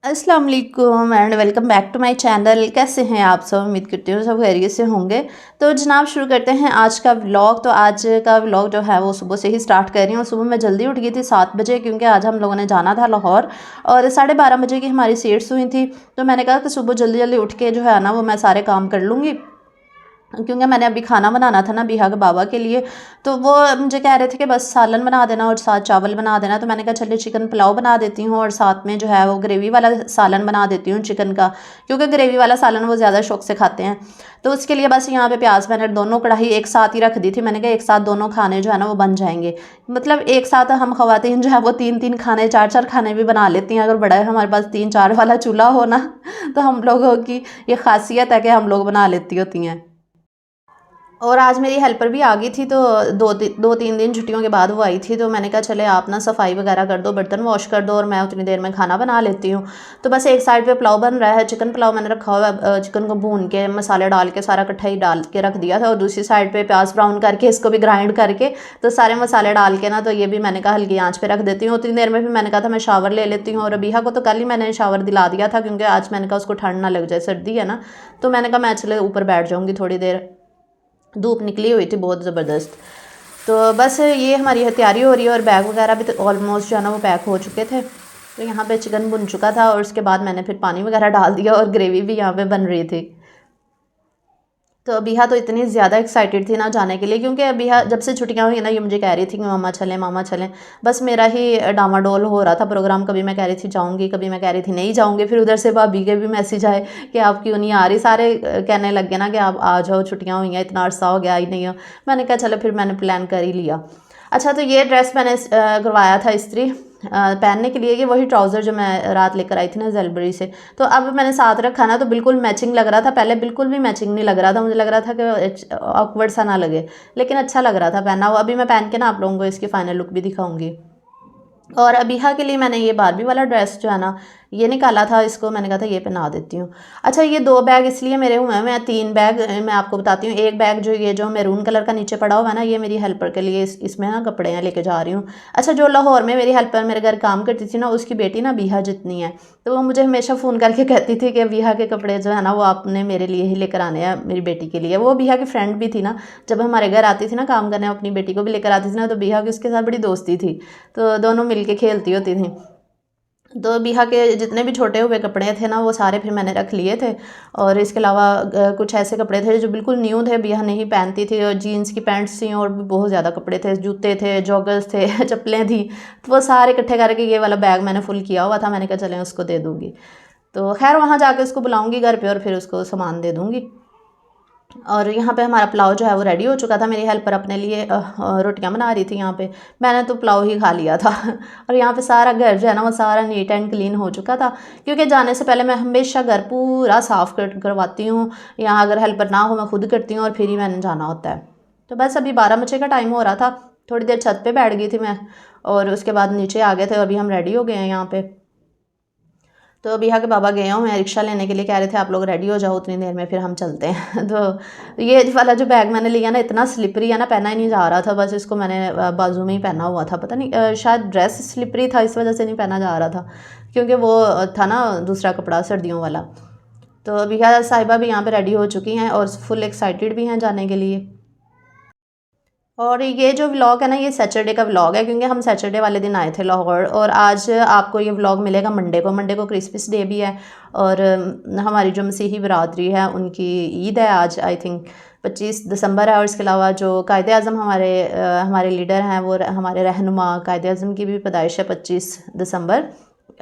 अस्सलाम वालेकुम and welcome back to my channel. कैसे हैं आप सब? उम्मीद करती हूँ सब खैरियत से होंगे। तो जनाब शुरू करते हैं आज का व्लॉग। तो आज का व्लॉग जो है वो सुबह से ही स्टार्ट कर रही हूँ। सुबह मैं जल्दी उठ गई थी 7 बजे, क्योंकि आज हम लोगों ने जाना था लाहौर और 12:30 बजे की हमारी सीट्स हुई थी। तो मैंने कहा कि सुबह जल्दी जल्दी उठ के जो है ना वो मैं सारे काम कर लूँगी, क्योंकि मैंने अभी खाना बनाना था ना बिहा के बाबा के लिए। तो वो मुझे कह रहे थे कि बस सालन बना देना और साथ चावल बना देना। तो मैंने कहा चलिए चिकन पुलाव बना देती हूँ और साथ में जो है वो ग्रेवी वाला सालन बना देती हूँ चिकन का, क्योंकि ग्रेवी वाला सालन वो ज़्यादा शौक से खाते हैं। तो उसके लिए बस यहाँ पे प्याज मैंने दोनों कढ़ाई एक साथ ही रख दी थी। मैंने कहा एक साथ दोनों खाने जो है ना वो बन जाएंगे। मतलब एक साथ हम ख़वातीन जो है वो 3-3 खाने 4-4 खाने भी बना लेती हैं। अगर बड़ा है हमारे पास 3-4 वाला चूल्हा हो ना तो हम लोगों की ये खासियत है कि हम लोग बना लेती होती हैं। और आज मेरी हेल्पर भी आ गई थी, तो 2-3 दिन छुट्टियों के बाद वो आई थी। तो मैंने कहा चले आप ना सफाई वगैरह कर दो, बर्तन वॉश कर दो और मैं उतनी देर में खाना बना लेती हूँ। तो बस एक साइड पे पुलाव बन रहा है, चिकन पुलाव मैंने रखा हुआ है। चिकन को भून के मसाले डाल के सारा इकट्ठा ही डाल के रख दिया था, और दूसरी साइड पे प्याज ब्राउन करके इसको भी ग्राइंड करके तो सारे मसाले डाल के ना तो ये भी मैंने कहा हल्की आँच पे रख देती हूँ। उतनी देर में फिर मैंने कहा था मैं शावर ले लेती हूँ। और अबीहा को तो कल ही मैंने शावर दिला दिया था, क्योंकि आज मैंने कहा उसको ठंड ना लग जाए, सर्दी है ना। तो मैंने कहा मैं चले ऊपर बैठ जाऊँगी थोड़ी देर, धूप निकली हुई थी बहुत ज़बरदस्त। तो बस ये हमारी तैयारी हो रही है और बैग वगैरह भी तो ऑलमोस्ट जो है ना वो पैक हो चुके थे। तो यहाँ पे चिकन भुन चुका था और उसके बाद मैंने फिर पानी वगैरह डाल दिया और ग्रेवी भी यहाँ पे बन रही थी। तो अबीहा तो इतनी ज़्यादा एक्साइटेड थी ना जाने के लिए, क्योंकि अबीहा जब से छुट्टियां हुई ना ये मुझे कह रही थी कि मामा चलें मामा चलें। बस मेरा ही डामाडोल हो रहा था प्रोग्राम। कभी मैं कह रही थी जाऊंगी, कभी मैं कह रही थी नहीं जाऊंगी। फिर उधर से भाभी के भी मैसेज आए कि आप क्यों नहीं आ रही। सारे कहने लग गए ना कि आप आ जाओ, छुट्टियाँ हुई हैं, इतना अरसा हो गया ही नहीं हो। मैंने कहा चलो फिर मैंने प्लान कर ही लिया। अच्छा, तो ये ड्रेस मैंने करवाया था इस्त्री पहनने के लिए। ये वही ट्राउज़र जो मैं रात लेकर आई थी ना जलबरी से। तो अब मैंने साथ रखा ना तो बिल्कुल मैचिंग लग रहा था। पहले बिल्कुल भी मैचिंग नहीं लग रहा था, मुझे लग रहा था कि ऑकवर्ड सा ना लगे, लेकिन अच्छा लग रहा था पहना हुआ। अभी मैं पहन के ना आप लोगों को इसकी फाइनल लुक भी दिखाऊंगी। और अबीहा के लिए मैंने ये बारबी वाला ड्रेस जो है ना ये निकाला था, इसको मैंने कहा था ये पहना देती हूँ। अच्छा, ये 2 बैग इसलिए मेरे हुए हैं, मैं 3 बैग मैं आपको बताती हूँ। एक बैग जो ये जो मैरून कलर का नीचे पड़ा हुआ है ना, ये मेरी हेल्पर के लिए इसमें ना कपड़े हैं लेके जा रही हूँ। अच्छा, जो लाहौर में मेरी हेल्पर मेरे घर काम करती थी ना, उसकी बेटी ना बीहा जितनी है, तो वो मुझे हमेशा फ़ोन करके कहती थी कि बीहा के कपड़े जो है ना वो आपने मेरे लिए ही लेकर आने हैं, मेरी बेटी के लिए। वो बीहा की फ्रेंड भी थी ना, जब हमारे घर आती थी ना काम करने, अपनी बेटी को भी लेकर आती थी ना, तो बीहा की उसके साथ बड़ी दोस्ती थी। तो दोनों मिलके खेलती होती थी। तो बिहा के जितने भी छोटे हुए कपड़े थे ना वो सारे फिर मैंने रख लिए थे। और इसके अलावा कुछ ऐसे कपड़े थे जो बिल्कुल न्यू थे, बिहा नहीं पहनती थी, और जीन्स की पैंट्स थी और भी बहुत ज़्यादा कपड़े थे, जूते थे, जॉगर्स थे चप्पलें थी। तो वो सारे इकट्ठे करके ये वाला बैग मैंने फुल किया हुआ था। मैंने कहा चलें उसको दे दूँगी। तो खैर वहाँ जाके उसको बुलाऊँगी घर पे और फिर उसको सामान दे दूँगी। और यहाँ पे हमारा पुलाव जो है वो रेडी हो चुका था। मेरी हेल्पर अपने लिए रोटियां बना रही थी यहाँ पे, मैंने तो पुलाव ही खा लिया था और यहाँ पे सारा घर जो है ना वो सारा नीट एंड क्लीन हो चुका था, क्योंकि जाने से पहले मैं हमेशा घर पूरा साफ़ करवाती हूँ। यहाँ अगर हेल्पर ना हो मैं खुद करती हूँ और फिर ही मैंने जाना होता है। तो बस अभी 12 बजे का टाइम हो रहा था, थोड़ी देर छत पर बैठ गई थी मैं और उसके बाद नीचे आ गए थे। अभी हम रेडी हो गए हैं यहाँ पर। तो बिहा के बाबा गए हुए हैं रिक्शा लेने के लिए, कह रहे थे आप लोग रेडी हो जाओ, उतनी देर में फिर हम चलते हैं तो ये वाला जो बैग मैंने लिया ना इतना स्लिपरी है ना, पहना ही नहीं जा रहा था। बस इसको मैंने बाजू में ही पहना हुआ था, पता नहीं शायद ड्रेस स्लिपरी था इस वजह से नहीं पहना जा रहा था, क्योंकि वो था ना दूसरा कपड़ा सर्दियों वाला। तो बिहा साहिबा भी यहाँ पर रेडी हो चुकी हैं और फुल एक्साइटेड भी हैं जाने के लिए। और ये जो व्लॉग है ना ये सैटरडे का व्लॉग है, क्योंकि हम सैटरडे वाले दिन आए थे लाहौर। और आज आपको ये व्लॉग मिलेगा मंडे को। मंडे को क्रिसमस डे भी है और हमारी जो मसीही बरादरी है उनकी ईद है आज, आई थिंक 25 दिसंबर है। और इसके अलावा जो कायदे आज़म हमारे लीडर हैं, वो हमारे रहनुमा कायदे आज़म की भी पैदाइश है 25 दिसंबर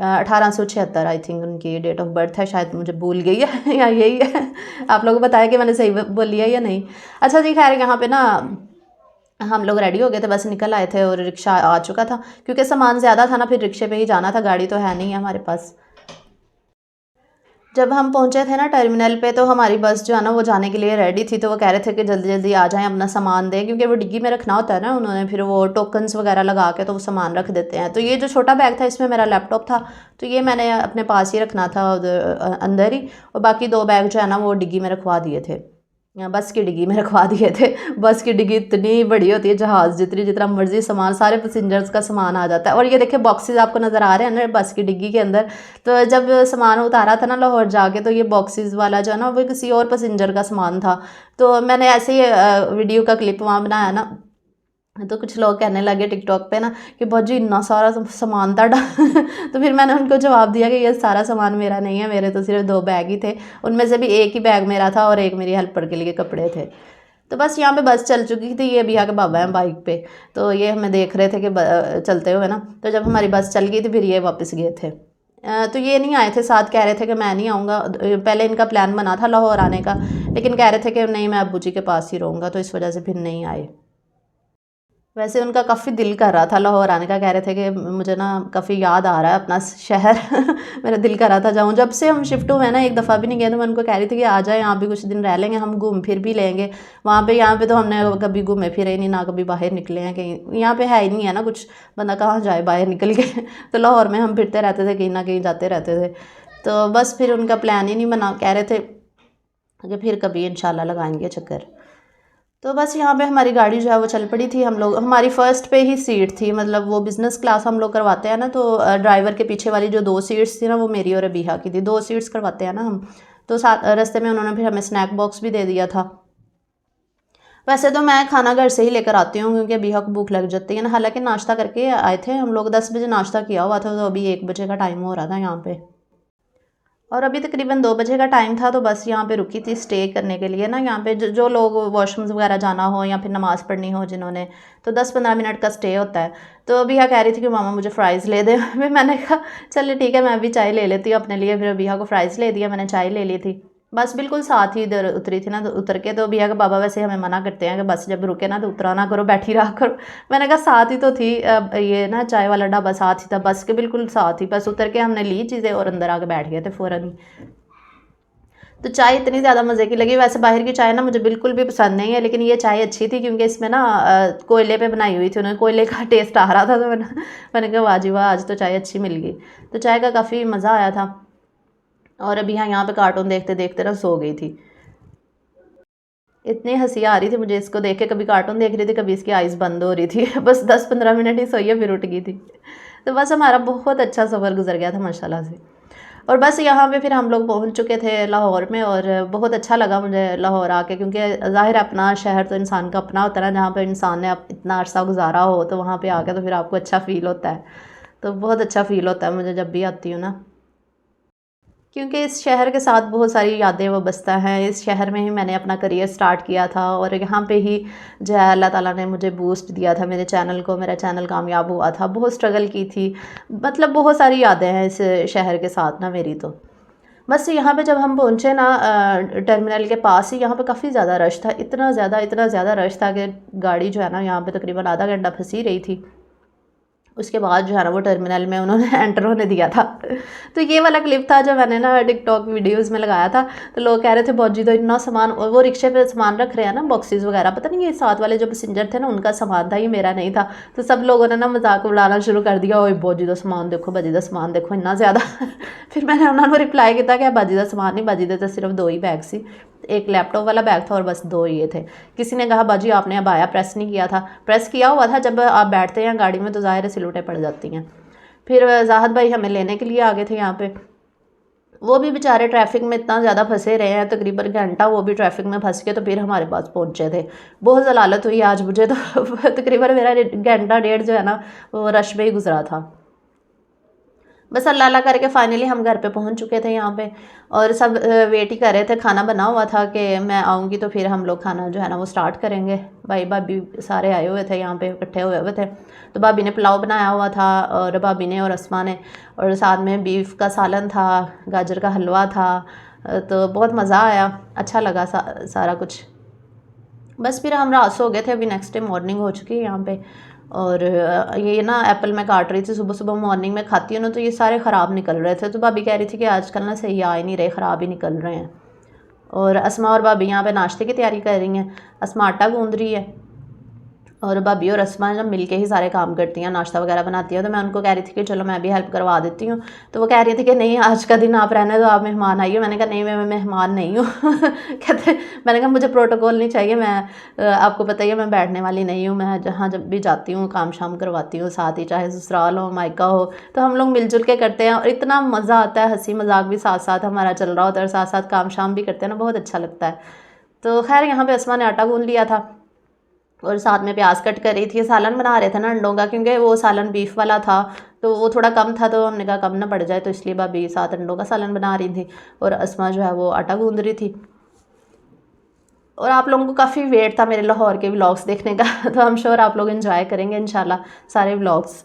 1876, आई थिंक उनकी डेट ऑफ बर्थ है। शायद मुझे भूल गई है या यही है आप लोग बताया कि मैंने सही बोली है या नहीं। अच्छा जी, खैर यहाँ पे ना हम लोग रेडी हो गए थे, बस निकल आए थे और रिक्शा आ चुका था, क्योंकि सामान ज़्यादा था ना, फिर रिक्शे पे ही जाना था, गाड़ी तो है नहीं है हमारे पास। जब हम पहुंचे थे ना टर्मिनल पे, तो हमारी बस जो है ना वो जाने के लिए रेडी थी। तो वो कह रहे थे कि जल्दी जल्दी आ जाएं, अपना सामान दें, क्योंकि वो डिग्गी में रखना होता है ना उन्होंने, फिर वो टोकन्स वगैरह लगा के तो वो सामान रख देते हैं। तो ये जो छोटा बैग था इसमें मेरा लैपटॉप था, तो ये मैंने अपने पास ही रखना था उधर अंदर ही, और बाकी 2 बैग जो है ना वो डिग्गी में रखवा दिए थे। बस की डिग्गी में रखवा दिए थे। बस की डिग्गी इतनी बड़ी होती है जहाज़ जितनी, जितना मर्जी सामान, सारे पैसेंजर्स का सामान आ जाता है। और ये देखिए बॉक्सेस आपको नज़र आ रहे हैं ना बस की डिग्गी के अंदर। तो जब सामान उतारा था ना लाहौर जाके, तो ये बॉक्सेस वाला जो है ना वो किसी और पैसेंजर का सामान था। तो मैंने ऐसे ही वीडियो का क्लिप वहाँ बनाया ना, तो कुछ लोग कहने लगे टिकटॉक पे ना कि भौजी इतना सारा सामान था तो फिर मैंने उनको जवाब दिया कि ये सारा सामान मेरा नहीं है, मेरे तो सिर्फ 2 बैग ही थे, उनमें से भी एक ही बैग मेरा था और एक मेरी हेल्पर के लिए कपड़े थे। तो बस यहाँ पे बस चल चुकी थी, ये भैया के बाबा हैं बाइक पे, तो ये हमें देख रहे थे कि चलते हुए ना। तो जब हमारी बस चल गई थी फिर ये वापस गए थे। तो ये नहीं आए थे साथ, कह रहे थे कि मैं नहीं आऊँगा। पहले इनका प्लान बना था लाहौर आने का, लेकिन कह रहे थे कि नहीं मैं अब्बू जी के पास ही रहूँगा, तो इस वजह से फिर नहीं आए। वैसे उनका काफ़ी दिल कर रहा था लाहौर आने का, कह रहे थे कि मुझे ना काफ़ी याद आ रहा है अपना शहर मेरा दिल कर रहा था जाऊँ। जब से हम शिफ्ट हुए ना एक दफ़ा भी नहीं गए, तो मैं उनको कह रही थी कि आ जाए यहाँ भी कुछ दिन रह लेंगे, हम घूम फिर भी लेंगे। वहाँ पे यहाँ पे तो हमने कभी घूमे फिरे ही नहीं, ना कभी बाहर निकले हैं कहीं, यहाँ पे है ही नहीं है ना कुछ, बंदा कहाँ जाए बाहर निकल के तो लाहौर में हम फिरते रहते थे, कहीं ना कहीं जाते रहते थे। तो बस फिर उनका प्लान ही नहीं बना, कह रहे थे कि फिर कभी इंशाल्लाह लगाएंगे चक्कर। तो बस यहाँ पे हमारी गाड़ी जो है वो चल पड़ी थी। हम लोग, हमारी फ़र्स्ट पे ही सीट थी, मतलब वो बिज़नेस क्लास हम लोग करवाते हैं ना, तो ड्राइवर के पीछे वाली जो 2 सीट्स थी ना वो मेरी और अबीहा की थी। 2 सीट्स करवाते हैं ना हम। तो साथ रास्ते में उन्होंने फिर हमें स्नैक बॉक्स भी दे दिया था। वैसे तो मैं खाना घर से ही लेकर आती हूँ क्योंकि अबीहा को भूख लग जाती है ना। हालांकि नाश्ता करके आए थे हम लोग, 10 बजे नाश्ता किया हुआ था, तो अभी 1 बजे का टाइम हो रहा था यहाँ पे। और अभी तकरीबन 2 बजे का टाइम था, तो बस यहाँ पे रुकी थी स्टे करने के लिए ना। यहाँ पे जो लोग वॉशरूम्स वगैरह जाना हो या फिर नमाज़ पढ़नी हो जिन्होंने, तो 10-15 मिनट का स्टे होता है। तो अबिया कह रही थी कि मामा मुझे फ़्राइज़ ले दे फिर मैंने कहा चलिए ठीक है, मैं भी चाय ले लेती हूँ अपने लिए। फिर अबिया को फ़्राइज़ ले दिया, मैंने चाय ले ली थी। बस बिल्कुल साथ ही इधर उतरी थी ना, तो उतर के, तो भैया के बाबा वैसे हमें मना करते हैं कि बस जब रुके ना तो उतरा ना करो, बैठी रहा करो। मैंने कहा साथ ही तो थी, ये ना चाय वाला ढाबा साथ ही था, बस के बिल्कुल साथ ही। बस उतर के हमने ली चीज़ें और अंदर आके बैठ गए थे फ़ौरन ही। तो चाय इतनी ज़्यादा मज़े की लगी। वैसे बाहर की चाय ना मुझे बिल्कुल भी पसंद नहीं है, लेकिन ये चाय अच्छी थी क्योंकि इसमें ना कोयले पे बनाई हुई थी, उन्होंने कोयले का टेस्ट आ रहा था। तो मैंने कहा वाह जी वाह, आज तो चाय अच्छी मिल गई। तो चाय का काफ़ी मज़ा आया था। और अभी यहाँ पे कार्टून देखते देखते ना सो गई थी। इतनी हंसी आ रही थी मुझे इसको देख के, कभी कार्टून देख रही थी, कभी इसकी आइज़ बंद हो रही थी बस 10-15 मिनट ही सोई है फिर उठ गई थी। तो बस हमारा बहुत अच्छा सफ़र गुजर गया था माशाल्लाह से। और बस यहाँ पे फिर हम लोग पहुँच चुके थे लाहौर में, और बहुत अच्छा लगा मुझे लाहौर आके, क्योंकि ज़ाहिर अपना शहर तो इंसान का अपना होता है ना, जहाँ पर इंसान ने इतना अरसा गुजारा हो, तो वहाँ पे आके तो फिर आपको अच्छा फ़ील होता है। तो बहुत अच्छा फ़ील होता है मुझे जब भी आती हूँ ना, क्योंकि इस शहर के साथ बहुत सारी यादें वाबस्ता हैं। इस शहर में ही मैंने अपना करियर स्टार्ट किया था, और यहाँ पे ही जो है अल्लाह ताला ने मुझे बूस्ट दिया था मेरे चैनल को, मेरा चैनल कामयाब हुआ था। बहुत स्ट्रगल की थी, मतलब बहुत सारी यादें हैं इस शहर के साथ ना मेरी। तो बस यहाँ पे जब हम पहुँचे ना टर्मिनल के पास ही, यहाँ पे काफ़ी ज़्यादा रश था, इतना ज़्यादा रश था कि गाड़ी जो है ना यहाँ पे तकरीबन आधा घंटा फंसी रही थी। उसके बाद जो है ना वो टर्मिनल में उन्होंने एंटर होने दिया था तो ये वाला क्लिप था जो मैंने ना टिकटॉक वीडियोस में लगाया था। तो लोग कह रहे थे बहुत जी तो इतना सामान, और वो रिक्शे पे सामान रख रहे हैं ना बॉक्सेस वगैरह, पता नहीं ये साथ वाले जो पैसेंजर थे ना उनका सामान था, ये मेरा नहीं था। तो सब लोगों ने ना मजाक उड़ाना शुरू कर दिया, ओए बहुत जी सामान देखो, बाजी का सामान देखो इन्ना ज़्यादा फिर मैंने उन्होंने रिप्लाई किया कि बाजी का सामान नहीं, बाजी दे तो सिर्फ 2 ही बैग सी, एक लैपटॉप वाला बैग था और बस 2 ये थे। किसी ने कहा बाजी आपने अब आया प्रेस नहीं किया था। प्रेस किया हुआ था, जब आप बैठते हैं गाड़ी में तो ज़ाहिर है सिलौटें पड़ जाती हैं। फिर जाहद भाई हमें लेने के लिए आ गए थे यहाँ पे, वो भी बेचारे ट्रैफिक में इतना ज़्यादा फंसे रहे हैं, तकरीबन घंटा वो भी ट्रैफिक में फंस के तो फिर हमारे पास पहुँचे थे। बहुत जलालत हुई आज मुझे तो तकरीबन मेरा घंटा डेढ़ जो है ना वो रश में ही गुजरा था। बस अल्लाह अल्लाह करके फाइनली हम घर पे पहुंच चुके थे यहाँ पे, और सब वेट ही कर रहे थे। खाना बना हुआ था कि मैं आऊँगी तो फिर हम लोग खाना जो है ना वो स्टार्ट करेंगे। भाई भाभी सारे आए हुए थे यहाँ पे, इकट्ठे हुए थे। तो भाभी ने पुलाव बनाया हुआ था, और भाभी ने और अस्मा ने, और साथ में बीफ का सालन था, गाजर का हलवा था। तो बहुत मज़ा आया, अच्छा लगा सारा कुछ। बस फिर हम रात सो गए थे, अभी नेक्स्ट डे मॉर्निंग हो चुकी है यहाँ पे। और ये ना एप्पल मैं काट रही थी, सुबह सुबह मॉर्निंग में खाती हूँ ना, तो ये सारे ख़राब निकल रहे थे। तो भाभी कह रही थी कि आजकल ना सही आ ही नहीं रहे, ख़राब ही निकल रहे हैं। और अस्मा और भाभी यहाँ पे नाश्ते की तैयारी कर रही हैं। अस्मा आटा गूंद रही है और भाभी और असमा जब मिल के ही सारे काम करती हैं, नाश्ता वगैरह बनाती हैं। तो मैं उनको कह रही थी कि चलो मैं भी हेल्प करवा देती हूँ। तो वो कह रही थी कि नहीं आज का दिन आप रहने दो, आप मेहमान आइए। मैंने कहा नहीं मैं मेहमान नहीं हूँ कहते मैंने कहा मुझे प्रोटोकॉल नहीं चाहिए, मैं आपको पता ही है मैं बैठने वाली नहीं हूँ, मैं जहाँ जब भी जाती हूँ काम शाम करवाती हूँ साथ ही, चाहे ससुराल हो मायका हो, तो हम लोग मिलजुल के करते हैं और इतना मज़ा आता है, हंसी मजाक भी साथ साथ हमारा चल रहा होता है और साथ साथ काम शाम भी करते हैं ना, बहुत अच्छा लगता है। तो खैर यहाँ पे असमा ने आटा गूंद लिया था और साथ में प्याज कट कर रही थी। सालन बना रहे थे ना अंडों का, क्योंकि वो सालन बीफ वाला था तो वो थोड़ा कम था, तो हमने कहा कम ना पड़ जाए, तो इसलिए भाभी 7 अंडों का सालन बना रही थी और असमा जो है वो आटा गूंद रही थी। और आप लोगों को काफ़ी वेट था मेरे लाहौर के व्लॉग्स देखने का तो हम श्योर आप लोग एंजॉय करेंगे इंशाल्लाह सारे व्लॉग्स।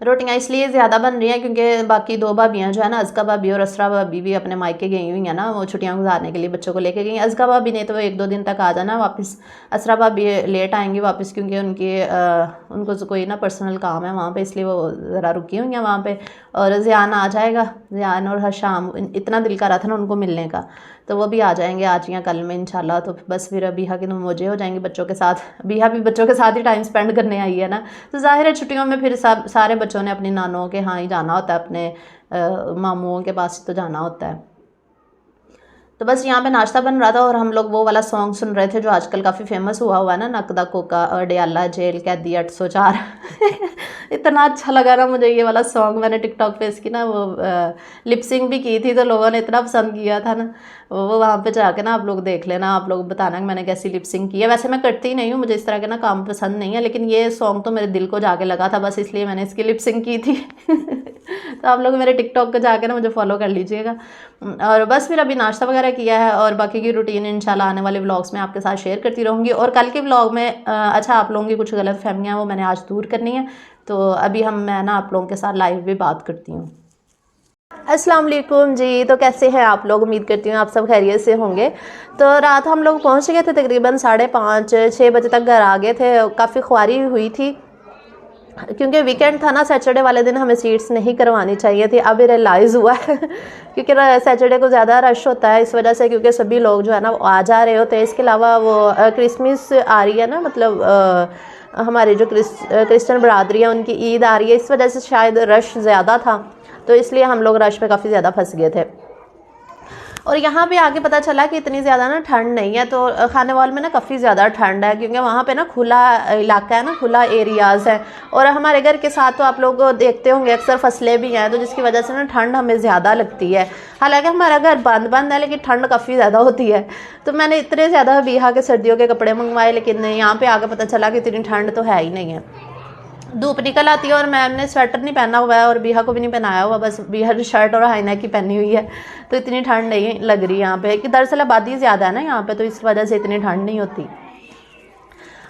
रोटियां इसलिए ज़्यादा बन रही हैं क्योंकि बाकी 2 भाभियाँ जो है ना, अज़का भाभी और असरा भाभी भी अपने मायके गई हुई हैं ना, वो छुट्टियां गुजारने के लिए बच्चों को लेके गई। अज़का भाभी ने तो 1-2 दिन तक आ जाना वापस, असरा भाभी लेट आएंगी वापस क्योंकि उनको कोई ना पर्सनल काम है वहाँ पे, इसलिए वो ज़रा रुकी हुई हैं वहाँ पे। और ज़ियान आ जाएगा, ज़ियान और शाम इतना दिल कर रहा था ना उनको मिलने का, तो वो भी आ जाएंगे आज या कल में इंशाल्लाह। तो बस फिर बीहा के मौजे हो जाएंगे बच्चों के साथ, बीहा भी बच्चों के साथ ही टाइम स्पेंड करने आई है ना, तो ज़ाहिर है छुट्टियों में फिर सब सारे बच्चों ने अपनी नानों के यहाँ ही जाना होता है, अपने मामुओं के पास तो जाना होता है। तो बस यहाँ पे नाश्ता बन रहा था और हम लोग वो वाला सॉन्ग सुन रहे थे जो आजकल काफ़ी फेमस हुआ है ना, नकदा कोका अडियाला जेल कैदी 804 इतना अच्छा लगा ना मुझे ये वाला सॉन्ग। मैंने टिकटॉक पे इसकी ना वो लिपसिंग भी की थी, तो लोगों ने इतना पसंद किया था ना, वो वहाँ पे जाके ना आप लोग देख लेना, आप लोग बताना कि मैंने कैसी लिपसिंग की है। वैसे मैं करती ही नहीं हूँ, मुझे इस तरह के ना काम पसंद नहीं है, लेकिन ये सॉन्ग तो मेरे दिल को जाके लगा था बस, इसलिए मैंने इसकी लिपसिंग की थी तो आप लोग मेरे टिकटॉक को जाके ना मुझे फॉलो कर लीजिएगा। और बस फिर अभी नाश्ता वगैरह किया है और बाकी की रूटीन इंशाल्लाह आने वाले व्लॉग्स में आपके साथ शेयर करती रहूँगी। और कल के व्लॉग में अच्छा आप लोगों की कुछ गलत फहमियाँ वो मैंने आज दूर करनी है, तो अभी मैं ना आप लोगों के साथ लाइव भी बात करती हूँ। अस्सलाम वालेकुम जी, तो कैसे हैं आप लोग? उम्मीद करती हूँ आप सब खैरियत से होंगे। तो रात हम लोग पहुँच गए थे तकरीबन 5:30-6 बजे तक घर आ गए थे। काफ़ी ख्वारी हुई थी क्योंकि वीकेंड था ना, सैटरडे वाले दिन हमें सीट्स नहीं करवानी चाहिए थी, अब रियलाइज़ हुआ है क्योंकि सैटरडे को ज़्यादा रश होता है इस वजह से, क्योंकि सभी लोग जो है ना वो आ जा रहे होते हैं। इसके अलावा वो क्रिसमस आ रही है ना, मतलब हमारे जो क्रिश्चियन बरादरी है उनकी ईद आ रही है, इस वजह से शायद रश ज़्यादा था, तो इसलिए हम लोग रश में काफ़ी ज़्यादा फंस गए थे। और यहाँ पे आके पता चला कि इतनी ज़्यादा ना ठंड नहीं है, तो खानेवाल में ना काफ़ी ज़्यादा ठंड है क्योंकि वहाँ पे ना खुला इलाका है ना, खुला एरियाज़ है। और हमारे घर के साथ तो आप लोग देखते होंगे अक्सर फसलें भी हैं, तो जिसकी वजह से ना ठंड हमें ज़्यादा लगती है। हालांकि हमारा घर बंद है लेकिन ठंड काफ़ी ज़्यादा होती है। तो मैंने इतने ज़्यादा बीहा के सर्दियों के कपड़े मंगवाए, लेकिन यहाँ पर आके पता चला कि इतनी ठंड तो है ही नहीं है। धूप निकल आती है और मैंने स्वेटर नहीं पहना हुआ है और बीहा को भी नहीं पहनाया हुआ, बस बीहा शर्ट और हाई नेक की पहनी हुई है, तो इतनी ठंड नहीं लग रही यहाँ पे, कि दरअसल आबादी ज़्यादा है ना यहाँ पे, तो इस वजह से इतनी ठंड नहीं होती।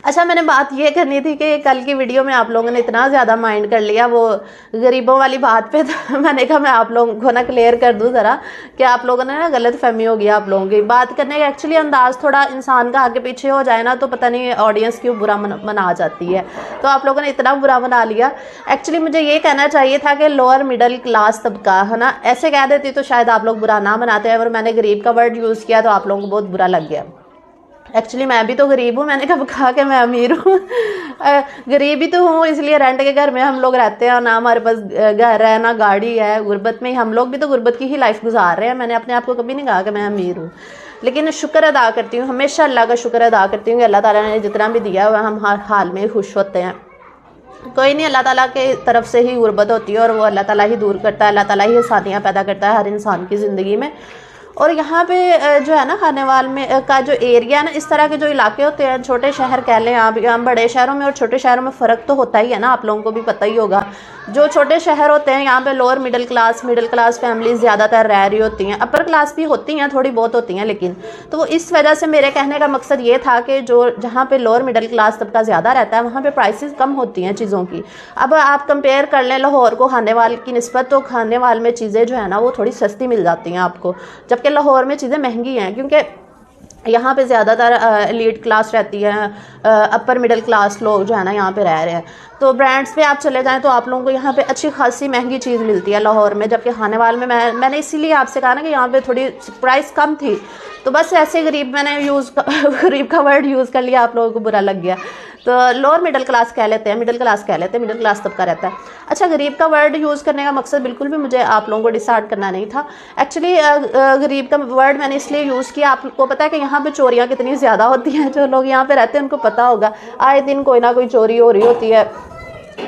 अच्छा, मैंने बात ये करनी थी कि कल की वीडियो में आप लोगों ने इतना ज़्यादा माइंड कर लिया वो गरीबों वाली बात पे, तो मैंने कहा मैं आप लोगों को ना क्लियर कर दूँ ज़रा कि आप लोगों ने ना गलत फहमी होगी आप लोगों की बात करने का। एक्चुअली अंदाज़ थोड़ा इंसान का आगे पीछे हो जाए ना तो पता नहीं ऑडियंस क्यों बुरा मना जाती है, तो आप लोगों ने इतना बुरा मना लिया। एक्चुअली मुझे ये कहना चाहिए था कि लोअर मिडिल क्लास तबका है ना, ऐसे कह देती तो शायद आप लोग बुरा ना मनाते हैं, और मैंने गरीब का वर्ड यूज़ किया तो आप लोगों को बहुत बुरा लग गया। एक्चुअली मैं भी तो गरीब हूँ, मैंने कब कहा कि मैं अमीर हूँ गरीब ही तो हूँ, इसलिए रेंट के घर में हम लोग रहते हैं और ना हमारे पास घर है ना गाड़ी है, गुर्बत में हम लोग भी तो गुर्बत की ही लाइफ गुजार रहे हैं। मैंने अपने आप को कभी नहीं कहा कि मैं अमीर हूँ, लेकिन शुक्र अदा करती हूँ, हमेशा अल्लाह का शुक्र अदा करती हूँ कि अल्लाह ताला ने जितना भी दिया हुआ हम हर हाल में खुश होते हैं। कोई नहीं, अल्लाह ताला के तरफ से ही गुर्बत होती है और वो अल्लाह ताला ही दूर करता है, अल्लाह ताला ही आसानियाँ पैदा करता है हर इंसान की ज़िंदगी में। और यहाँ पे जो है ना खानेवाल में का जो एरिया है ना, इस तरह के जो इलाके होते हैं, छोटे शहर कह लें आप, हम बड़े शहरों में और छोटे शहरों में फ़र्क तो होता ही है ना, आप लोगों को भी पता ही होगा। जो छोटे शहर होते हैं यहाँ पे लोअर मिडिल क्लास फैमिली ज़्यादातर रह रही होती हैं, अपर क्लास भी होती हैं, थोड़ी बहुत होती हैं, लेकिन तो इस वजह से मेरे कहने का मकसद ये था कि जो जहाँ पे लोअर मिडिल क्लास तबका ज़्यादा रहता है वहाँ पे प्राइसेस कम होती हैं चीज़ों की। अब आप कंपेयर कर लें लाहौर को खानेवाल की निस्बत, तो खानेवाल में चीज़ें जो है ना वो थोड़ी सस्ती मिल जाती हैं आपको, जबकि लाहौर में चीज़ें महंगी हैं क्योंकि यहाँ पे ज़्यादातर एलीट क्लास रहती है, अपर मिडिल क्लास लोग जो है ना यहाँ पे रह रहे हैं। तो तो ब्रांड्स पे आप चले जाएं तो आप लोगों को यहाँ पे अच्छी खासी महंगी चीज़ मिलती है लाहौर में, जबकि खानेवाल में मैंने इसीलिए आपसे कहा ना कि यहाँ पे थोड़ी प्राइस कम थी, तो बस ऐसे गरीब मैंने गरीब का वर्ड यूज़ कर लिया, आप लोगों को बुरा लग गया। तो लोअर मिडिल क्लास कह लेते हैं, मिडिल क्लास कह लेते हैं, मिडिल क्लास तबका रहता है। अच्छा, गरीब का वर्ड यूज़ करने का मकसद बिल्कुल भी मुझे आप लोगों को डिसाइड करना नहीं था। एक्चुअली गरीब का वर्ड मैंने इसलिए यूज़ किया, आपको पता है कि यहाँ पे चोरियाँ कितनी ज़्यादा होती हैं, जो लोग यहाँ पे रहते हैं उनको पता होगा, आए दिन कोई ना कोई चोरी हो रही होती है,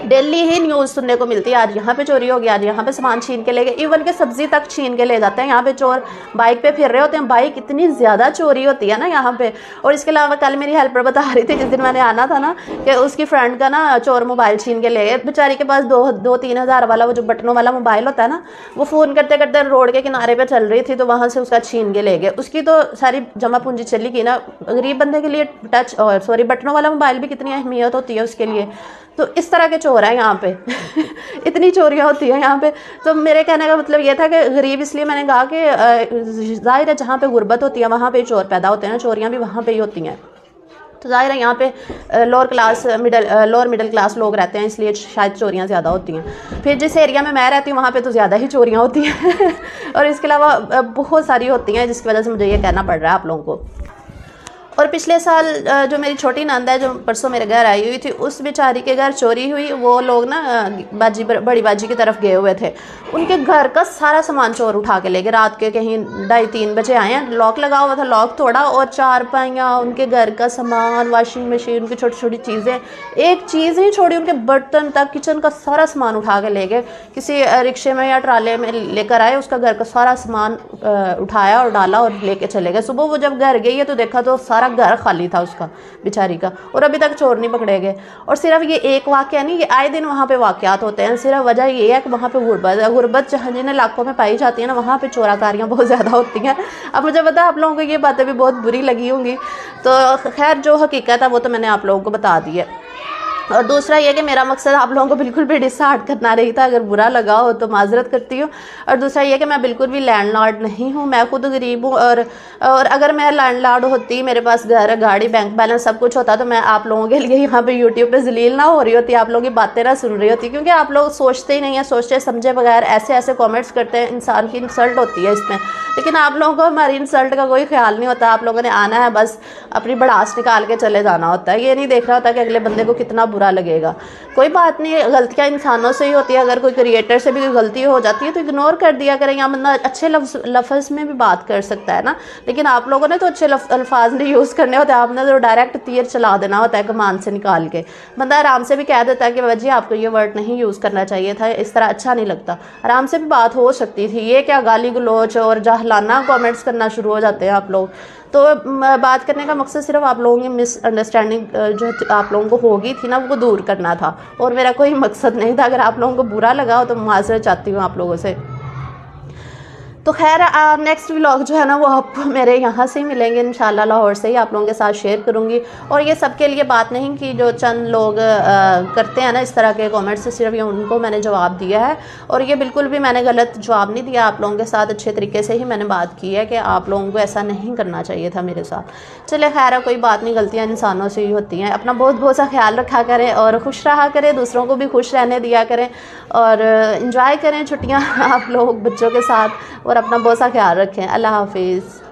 डेली ही न्यूज़ सुनने को मिलती है, आज यहाँ पे चोरी हो गया, आज यहाँ पे सामान छीन के ले गए, इवन के सब्जी तक छीन के ले जाते हैं। यहाँ पे चोर बाइक पे फिर रहे होते हैं, बाइक इतनी ज़्यादा चोरी होती है ना यहाँ पे। और इसके अलावा कल मेरी हेल्पर बता रही थी, जिस दिन मैंने आना था ना, कि उसकी फ्रेंड का ना चोर मोबाइल छीन के ले गए, बेचारी के पास 2-3 हज़ार वाला वो जो बटनों वाला मोबाइल होता है ना, वो फ़ोन करते करते रोड के किनारे पर चल रही थी, तो वहाँ से उसका छीन के ले गए। उसकी तो सारी जमा पूंजी चली गई ना। गरीब बंदे के लिए बटनों वाला मोबाइल भी कितनी अहमियत होती है उसके लिए। तो इस तरह के चोर हैं यहाँ पे इतनी चोरियाँ होती हैं यहाँ पे। तो मेरे कहने का मतलब ये था कि गरीब इसलिए मैंने कहा कि ज़ाहिर है जहाँ पे गुर्बत होती है वहाँ पे चोर पैदा होते हैं ना, चोरियाँ भी वहाँ पे ही होती हैं। तो ज़ाहिर है यहाँ पे लोअर मिडिल क्लास लोग रहते हैं, इसलिए शायद चोरियाँ ज़्यादा होती हैं। फिर जिस एरिया में मैं रहती हूँ वहाँ पे तो ज़्यादा ही चोरियाँ होती हैं और इसके अलावा बहुत सारी होती हैं, जिसकी वजह से मुझे ये कहना पड़ रहा है आप लोगों को। और पिछले साल जो मेरी छोटी नंद है, जो परसों मेरे घर आई हुई थी, उस बेचारी के घर चोरी हुई। वो लोग ना बड़ी बाजी की तरफ गए हुए थे, उनके घर का सारा सामान चोर उठा के ले गए। रात के कहीं 2:30-3 बजे आए हैं, लॉक लगा हुआ था, लॉक तोड़ा और चारपाइयाँ, उनके घर का सामान, वॉशिंग मशीन, उनकी छोटी छोटी चीज़ें, एक चीज़ नहीं छोड़ी, उनके बर्तन तक, किचन का सारा सामान उठा के ले गए। किसी रिक्शे में या ट्राले में लेकर आए, उसका घर का सारा सामान उठाया और डाला और लेके चले गए। सुबह वो जब घर गई है तो देखा तो सारा घर खाली था उसका, बेचारी का, और अभी तक चोर नहीं पकड़े गए। और सिर्फ ये एक वाक़या नहीं, ये आए दिन वहाँ पे वाक़यात होते हैं। सिर्फ वजह ये है कि वहाँ पे गुर्बत जहाँ जिन इलाकों में पाई जाती है ना, वहाँ पे चोराकारियाँ बहुत ज़्यादा होती हैं। अब मुझे पता है आप लोगों को ये बातें भी बहुत बुरी लगी होंगी, तो खैर जो हकीकत है वो तो मैंने आप लोगों को बता दी है। और दूसरा ये कि मेरा मकसद आप लोगों को बिल्कुल भी डिसहार्ट करना नहीं था, अगर बुरा लगा हो तो माजरत करती हूँ। और दूसरा ये कि मैं बिल्कुल भी लैंडलॉर्ड नहीं हूँ, मैं खुद गरीब हूँ। और अगर मैं लैंडलॉर्ड होती, मेरे पास घर, गाड़ी, बैंक बैलेंस सब कुछ होता, तो मैं आप लोगों के लिए यहाँ पे यूट्यूब पे जलील ना हो रही होती, आप लोगों की बातें ना सुन रही होती। क्योंकि आप लोग सोचते ही नहीं है, सोचते समझे बगैर ऐसे ऐसे कॉमेंट्स करते हैं, इंसान की इंसल्ट होती है इसमें। लेकिन आप लोगों को हमारी इंसल्ट का कोई ख्याल नहीं होता, आप लोगों ने आना है, बस अपनी भड़ास निकाल के चले जाना होता है। ये नहीं देख रहा होता कि अगले बंदे को कितना बुरा लगेगा। कोई बात नहीं, गलतियाँ इंसानों से ही होती है, अगर कोई क्रिएटर से भी कोई गलती हो जाती है तो इग्नोर कर दिया करें। या बंदा अच्छे लफ्ज़ में भी बात कर सकता है ना, लेकिन आप लोगों ने तो अच्छे अल्फाज नहीं यूज़ करने होते, आपने तो डायरेक्ट तीर चला देना होता है कमान से निकाल के। बंदा आराम से भी कह देता है कि वजी आपको ये वर्ड नहीं यूज़ करना चाहिए था, इस तरह अच्छा नहीं लगता, आराम से भी बात हो सकती थी। ये क्या गाली गलोच और जाहलाना कमेंट्स करना शुरू हो जाते हैं आप लोग। तो बात करने का मकसद सिर्फ आप लोगों की मिसअंडरस्टैंडिंग जो आप लोगों को होगी थी ना, वो दूर करना था, और मेरा कोई मकसद नहीं था। अगर आप लोगों को बुरा लगा हो तो माज़रत चाहती हूँ आप लोगों से। तो खैर नेक्स्ट व्लॉग जो है ना वो आपको मेरे यहाँ से ही मिलेंगे इंशाल्लाह, लाहौर से ही आप लोगों के साथ शेयर करूँगी। और ये सबके लिए बात नहीं कि जो चंद लोग करते हैं ना इस तरह के कमेंट्स, सिर्फ ये उनको मैंने जवाब दिया है। और ये बिल्कुल भी मैंने गलत जवाब नहीं दिया, आप लोगों के साथ अच्छे तरीके से ही मैंने बात की है कि आप लोगों को ऐसा नहीं करना चाहिए था मेरे साथ। चले खैर है, कोई बात नहीं, गलतियाँ इंसानों से ही होती हैं। अपना बहुत बहुत सा ख्याल रखा करें और खुश रहा करें, दूसरों को भी खुश रहने दिया करें और इन्जॉय करें छुट्टियाँ आप लोग बच्चों के साथ, और अपना बहुत सा ख्याल रखें। अल्लाह हाफिज़।